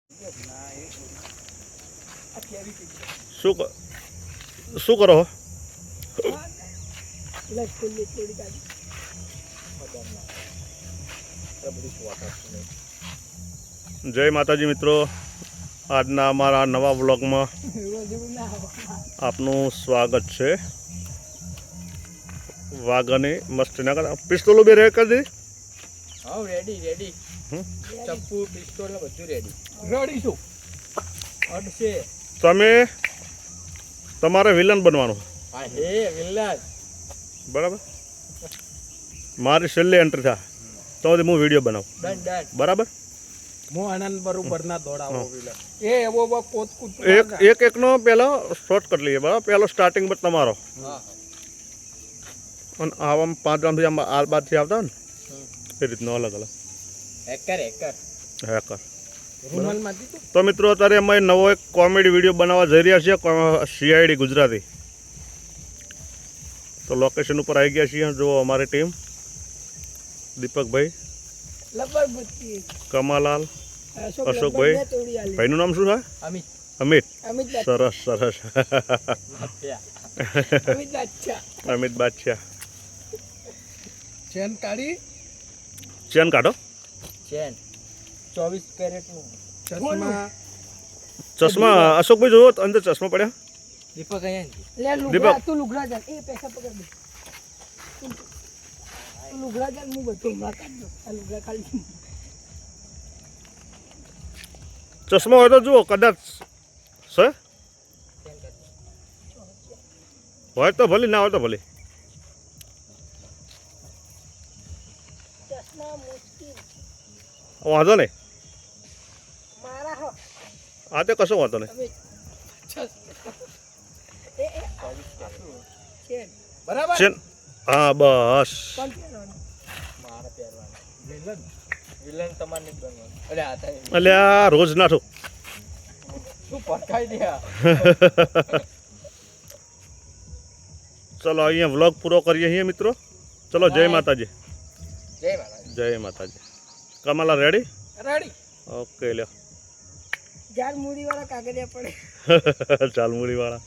શું કરો હો? જય માતાજી મિત્રો, આજના અમારા નવા વ્લોગમાં આપનું સ્વાગત છે. વાઘની મસ્તી ના કર, પિસ્તોલો બે રેડ કરી દીધી. હા રેડી રેડી, ચપ્પુ પિસ્તોલ ને બધું રેડી રેડી છું. અડશે તમે તમારે વિલન બનવાનું. હા હે વિલન, બરાબર. મારી છેલ્લી એન્ટ્રી થાય તો હું વિડીયો બનાવું. ડન ડન બરાબર. હું આનંદ બરોબર ના દોડાવો વિલન. એ એવો કોત કૂદ એકનો પહેલો શોર્ટકટ લઈએ. બરાબર. પહેલો સ્ટાર્ટિંગ પર તમારો. હા અને આવા 5 ગ્રામથી આમ આલ બાદથી આવતા ને એ રીતનો અલગ અલગ હેકર હેકર હેકર. રૂમાલમાંથી તો મિત્રો અત્યારે અમે નવો એક કોમેડી વિડીયો બનાવવા જઈ રહ્યા છીએ, સીઆઈડી ગુજરાતી. તો લોકેશન ઉપર આવી ગયા છીએ. જુઓ અમારી ટીમ, દીપકભાઈ, કમાલાલ, અશોકભાઈ. ભાઈનું નામ શું છે? અમિત. અમિત. સરસ સરસ. અમિત બાદશાહ. ચેન કાઢી, ચેન કાઢો. ચેન 24 કેરેટ નું. ચશ્મા ચશ્મા અશોકભાઈ જોવો તો અંદર ચશ્મા પડ્યા. દીપક અહીંયા લે લુગડા, તું લુગડા જા, એ પૈસા પકડ દે. તું લુગડા જા, હું બધું હમણાં કાઢ દઉં. આ લુગડા ખાલી ચશ્મા હોય તો જુઓ, કદાચ છે હોય તો ભલે, ના હોય તો ભલે. ચશ્મા મુશ્કેલ વાંધો નહીં. મારા હો આ તો કશો વાંધો નહીં. એ ચેન બરાબર. ચેન. હા બસ. કોણ પહેરવાનું? મારા પહેરવાના વિલન. વિલન તમારે નહીં બનવાનું. અરે આ થાય એટલે આ રોજ નાઠું. શું પકાઈ દે. ચલો અહીંયા વ્લોગ પૂરો કરીએ છીએ મિત્રો. ચલો જય માતાજી. જય માતાજી. જય માતાજી. કમલા રેડી? રેડી. ઓકે લ્યો. જાર મૂડી વાળા કાગળિયા પડે. ચાલ મૂડી વાળા.